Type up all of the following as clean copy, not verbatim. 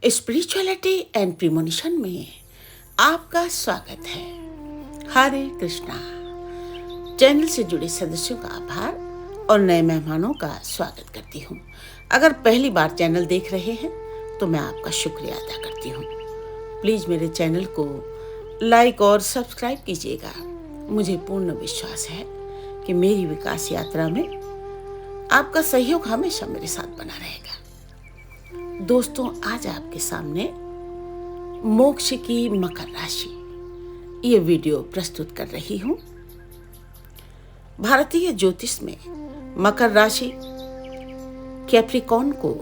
Spirituality and premonition में आपका स्वागत है। हरे कृष्णा। चैनल से जुड़े सदस्यों का आभार और नए मेहमानों का स्वागत करती हूँ। अगर पहली बार चैनल देख रहे हैं तो मैं आपका शुक्रिया अदा करती हूँ। प्लीज़ मेरे चैनल को लाइक और सब्सक्राइब कीजिएगा। मुझे पूर्ण विश्वास है कि मेरी विकास यात्रा में आपका सहयोग हमेशा मेरे साथ बना रहेगा। दोस्तों, आज आपके सामने मोक्ष की मकर राशि ये वीडियो प्रस्तुत कर रही हूँ। भारतीय ज्योतिष में मकर राशि कैप्रिकॉर्न को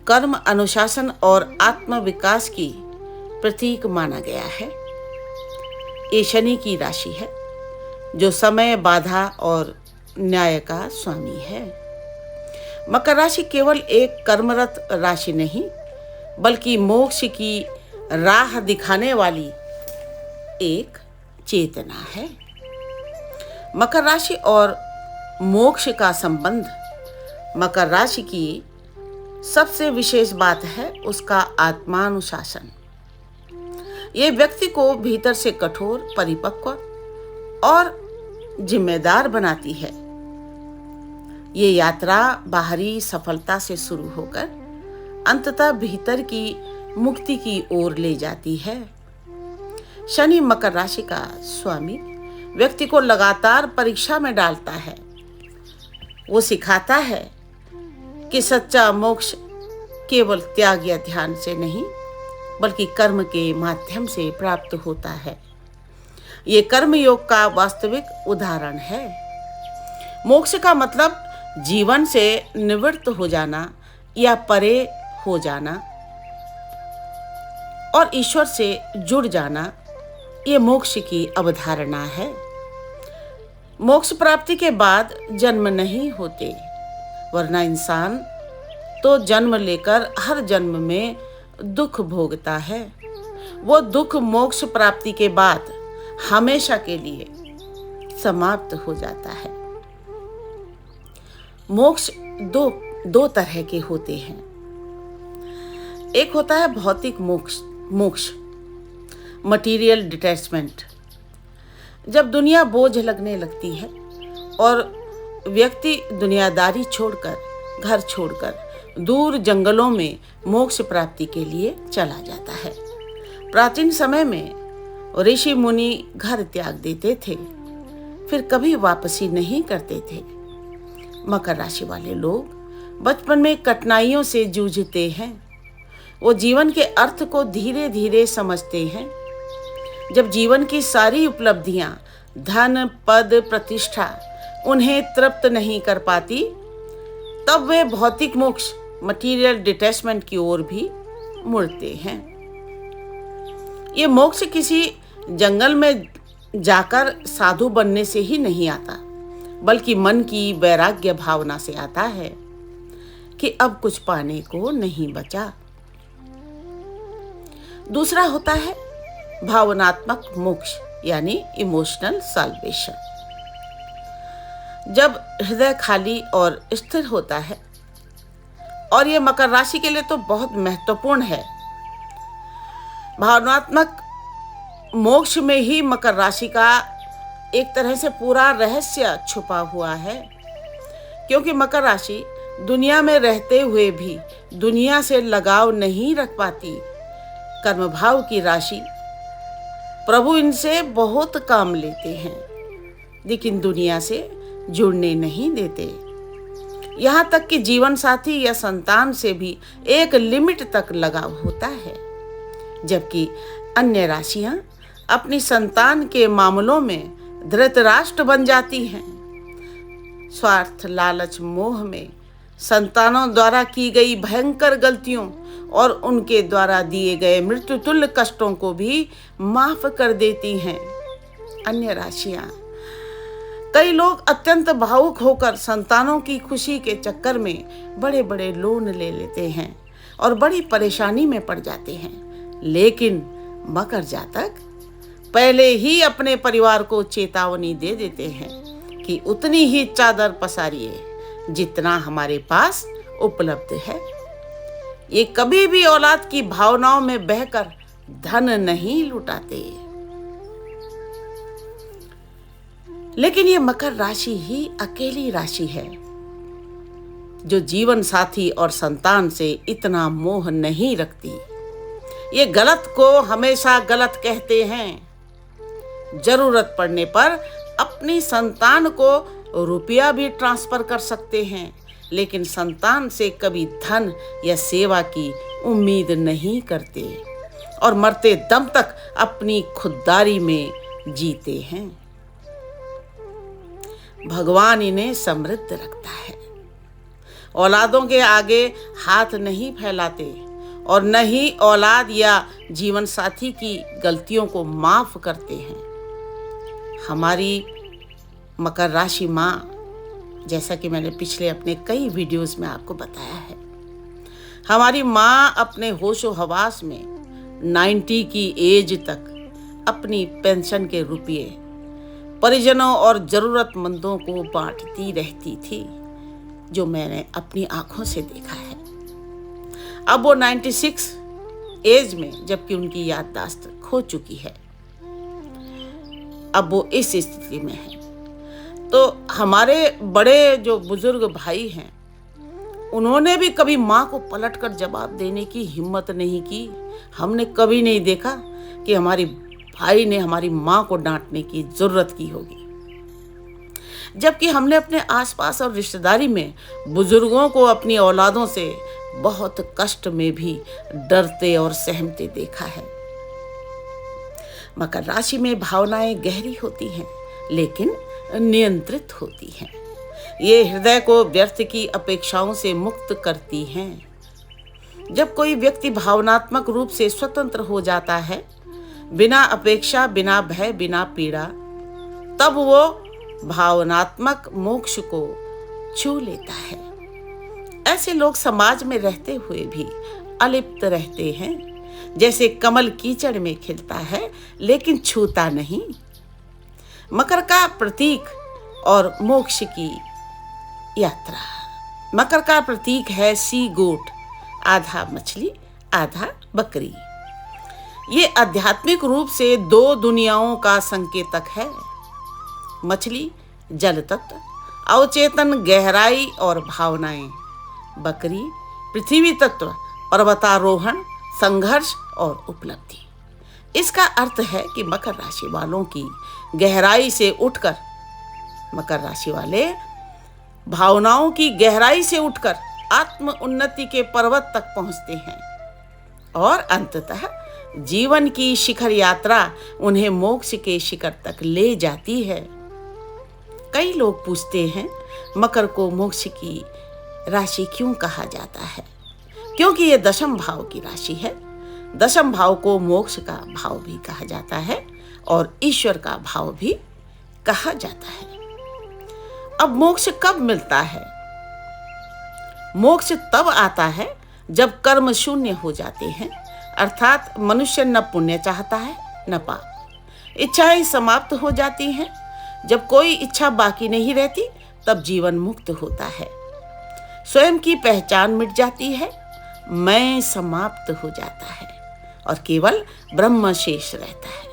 कर्म, अनुशासन और आत्म विकास की प्रतीक माना गया है। ये शनि की राशि है जो समय, बाधा और न्याय का स्वामी है। मकर राशि केवल एक कर्मरत राशि नहीं बल्कि मोक्ष की राह दिखाने वाली एक चेतना है। मकर राशि और मोक्ष का संबंध मकर राशि की सबसे विशेष बात है उसका आत्मानुशासन। ये व्यक्ति को भीतर से कठोर, परिपक्व और जिम्मेदार बनाती है। ये यात्रा बाहरी सफलता से शुरू होकर अंततः भीतर की मुक्ति की ओर ले जाती है। शनि मकर राशि का स्वामी व्यक्ति को लगातार परीक्षा में डालता है। वो सिखाता है कि सच्चा मोक्ष केवल त्याग या ध्यान से नहीं बल्कि कर्म के माध्यम से प्राप्त होता है। ये कर्म योग का वास्तविक उदाहरण है। मोक्ष का मतलब जीवन से निवृत्त हो जाना या परे हो जाना और ईश्वर से जुड़ जाना, ये मोक्ष की अवधारणा है। मोक्ष प्राप्ति के बाद जन्म नहीं होते, वरना इंसान तो जन्म लेकर हर जन्म में दुख भोगता है। वो दुख मोक्ष प्राप्ति के बाद हमेशा के लिए समाप्त हो जाता है। मोक्ष दो तरह के होते हैं। एक होता है भौतिक मोक्ष, मटीरियल डिटैचमेंट। जब दुनिया बोझ लगने लगती है और व्यक्ति दुनियादारी छोड़कर, घर छोड़कर दूर जंगलों में मोक्ष प्राप्ति के लिए चला जाता है। प्राचीन समय में ऋषि मुनि घर त्याग देते थे, फिर कभी वापसी नहीं करते थे। मकर राशि वाले लोग बचपन में कठिनाइयों से जूझते हैं। वो जीवन के अर्थ को धीरे धीरे समझते हैं। जब जीवन की सारी उपलब्धियां, धन, पद, प्रतिष्ठा उन्हें तृप्त नहीं कर पाती, तब वे भौतिक मोक्ष, मटीरियल डिटैचमेंट की ओर भी मुड़ते हैं। ये मोक्ष किसी जंगल में जाकर साधु बनने से ही नहीं आता बल्कि मन की वैराग्य भावना से आता है कि अब कुछ पाने को नहीं बचा। दूसरा होता है भावनात्मक मोक्ष यानी इमोशनल साल्वेशन। जब हृदय खाली और स्थिर होता है, और ये मकर राशि के लिए तो बहुत महत्वपूर्ण है। भावनात्मक मोक्ष में ही मकर राशि का एक तरह से पूरा रहस्य छुपा हुआ है, क्योंकि मकर राशि दुनिया में रहते हुए भी दुनिया से लगाव नहीं रख पाती। कर्मभाव की राशि, प्रभु इनसे बहुत काम लेते हैं लेकिन दुनिया से जुड़ने नहीं देते। यहाँ तक कि जीवन साथी या संतान से भी एक लिमिट तक लगाव होता है, जबकि अन्य राशियां अपनी संतान के मामलों में धृतराष्ट्र बन जाती हैं। स्वार्थ, लालच, मोह में संतानों द्वारा की गई भयंकर गलतियों और उनके द्वारा दिए गए मृत्युतुल्य कष्टों को भी माफ कर देती हैं। अन्य राशियां, कई लोग अत्यंत भावुक होकर संतानों की खुशी के चक्कर में बड़े बड़े लोन ले लेते हैं और बड़ी परेशानी में पड़ जाते हैं। लेकिन मकर जातक पहले ही अपने परिवार को चेतावनी दे देते हैं कि उतनी ही चादर पसारिए जितना हमारे पास उपलब्ध है। ये कभी भी औलाद की भावनाओं में बहकर धन नहीं लुटाते। लेकिन ये मकर राशि ही अकेली राशि है जो जीवन साथी और संतान से इतना मोह नहीं रखती। ये गलत को हमेशा गलत कहते हैं। जरूरत पड़ने पर अपनी संतान को रुपया भी ट्रांसफर कर सकते हैं, लेकिन संतान से कभी धन या सेवा की उम्मीद नहीं करते और मरते दम तक अपनी खुददारी में जीते हैं। भगवान इन्हें समृद्ध रखता है। औलादों के आगे हाथ नहीं फैलाते और न ही औलाद या जीवन साथी की गलतियों को माफ करते हैं। हमारी मकर राशि माँ, जैसा कि मैंने पिछले अपने कई वीडियोस में आपको बताया है, हमारी माँ अपने होशो हवास में 90 की एज तक अपनी पेंशन के रुपये परिजनों और जरूरतमंदों को बांटती रहती थी, जो मैंने अपनी आंखों से देखा है। अब वो 96 एज में, जबकि उनकी याददाश्त खो चुकी है, अब वो इस स्थिति में है। तो हमारे बड़े जो बुजुर्ग भाई हैं, उन्होंने भी कभी माँ को पलटकर जवाब देने की हिम्मत नहीं की। हमने कभी नहीं देखा कि हमारी भाई ने हमारी माँ को डांटने की जरूरत की होगी, जबकि हमने अपने आसपास और रिश्तेदारी में बुजुर्गों को अपनी औलादों से बहुत कष्ट में भी डरते और सहमते देखा है। मकर राशि में भावनाएं गहरी होती हैं, लेकिन नियंत्रित होती हैं। ये हृदय को व्यर्थ की अपेक्षाओं से मुक्त करती हैं। जब कोई व्यक्ति भावनात्मक रूप से स्वतंत्र हो जाता है, बिना अपेक्षा, बिना भय, बिना पीड़ा, तब वो भावनात्मक मोक्ष को छू लेता है। ऐसे लोग समाज में रहते हुए भी अलिप्त रहते हैं, जैसे कमल कीचड़ में खिलता है लेकिन छूता नहीं। मकर का प्रतीक और मोक्ष की यात्रा। मकर का प्रतीक है सी गोट, आधा मछली आधा बकरी। ये आध्यात्मिक रूप से दो दुनियाओं का संकेतक है। मछली जल तत्व, अवचेतन गहराई और भावनाएं। बकरी पृथ्वी तत्व, पर्वतारोहण, संघर्ष और उपलब्धि। इसका अर्थ है कि मकर राशि वालों की गहराई से उठकर, मकर राशि वाले भावनाओं की गहराई से उठकर आत्म उन्नति के पर्वत तक पहुंचते हैं और अंततः जीवन की शिखर यात्रा उन्हें मोक्ष के शिखर तक ले जाती है। कई लोग पूछते हैं, मकर को मोक्ष की राशि क्यों कहा जाता है? क्योंकि ये दशम भाव की राशि है। दशम भाव को मोक्ष का भाव भी कहा जाता है और ईश्वर का भाव भी कहा जाता है। अब मोक्ष कब मिलता है? मोक्ष तब आता है जब कर्म शून्य हो जाते हैं, अर्थात मनुष्य न पुण्य चाहता है न पाप। इच्छाएं समाप्त हो जाती हैं। जब कोई इच्छा बाकी नहीं रहती, तब जीवन मुक्त होता है। स्वयं की पहचान मिट जाती है, मैं समाप्त हो जाता है और केवल ब्रह्म शेष रहता है।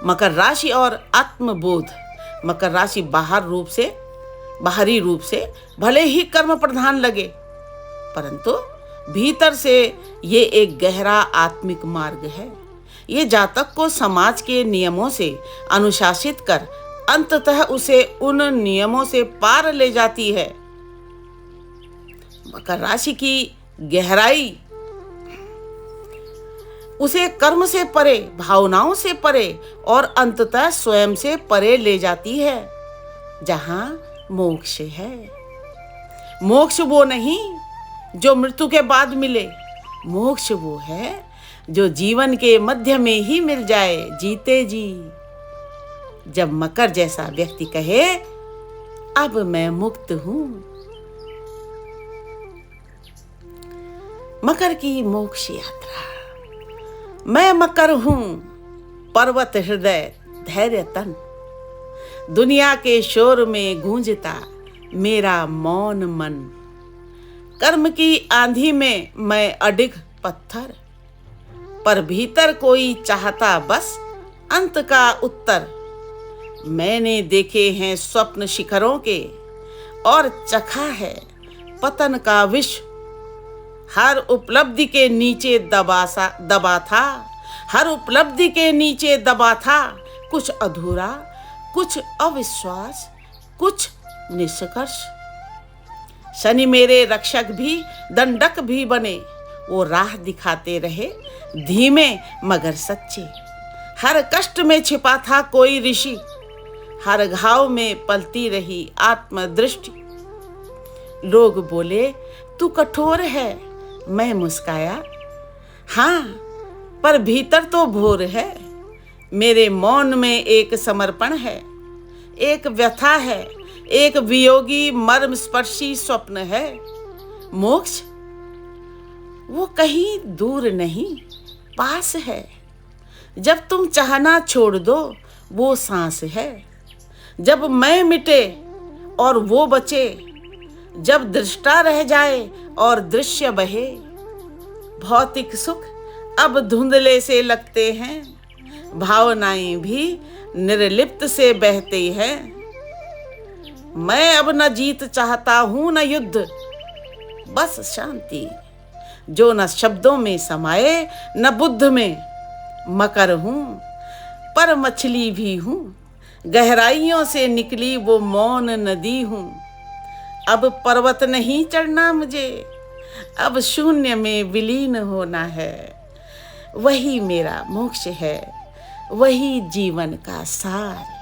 मकर राशि और आत्मबोध। मकर राशि बाहरी रूप से भले ही कर्म प्रधान लगे, परंतु भीतर से ये एक गहरा आत्मिक मार्ग है। ये जातक को समाज के नियमों से अनुशासित कर अंततः उसे उन नियमों से पार ले जाती है। मकर राशि की गहराई उसे कर्म से परे, भावनाओं से परे और अंततः स्वयं से परे ले जाती है, जहां मोक्ष है। मोक्ष वो नहीं जो मृत्यु के बाद मिले, मोक्ष वो है जो जीवन के मध्य में ही मिल जाए, जीते जी। जब मकर जैसा व्यक्ति कहे, अब मैं मुक्त हूं। मकर की मोक्ष यात्रा। मैं मकर हूं, पर्वत हृदय, धैर्य तन। दुनिया के शोर में गूंजता मेरा मौन मन। कर्म की आंधी में मैं अडिग पत्थर, पर भीतर कोई चाहता बस अंत का उत्तर। मैंने देखे हैं स्वप्न शिखरों के और चखा है पतन का विष। हर उपलब्धि के नीचे दबा था, हर उपलब्धि के नीचे दबा था कुछ अधूरा, कुछ अविश्वास, कुछ निष्कर्ष। शनि मेरे रक्षक भी दंडक भी बने, वो राह दिखाते रहे धीमे मगर सच्चे। हर कष्ट में छिपा था कोई ऋषि, हर घाव में पलती रही आत्मदृष्टि। लोग बोले तू कठोर है, मैं मुस्काया, हाँ पर भीतर तो भोर है। मेरे मौन में एक समर्पण है, एक व्यथा है, एक वियोगी मर्म स्पर्शी स्वप्न है। मोक्ष वो कहीं दूर नहीं, पास है। जब तुम चाहना छोड़ दो वो सांस है। जब मैं मिटे और वो बचे, जब दृष्टा रह जाए और दृश्य बहे। भौतिक सुख अब धुंधले से लगते हैं, भावनाएं भी निर्लिप्त से बहती हैं। मैं अब न जीत चाहता हूं न युद्ध, बस शांति जो न शब्दों में समाये न बुद्ध में। मकर हूं पर मछली भी हूं, गहराइयों से निकली वो मौन नदी हूं। अब पर्वत नहीं चढ़ना मुझे, अब शून्य में विलीन होना है। वही मेरा मोक्ष है, वही जीवन का सार।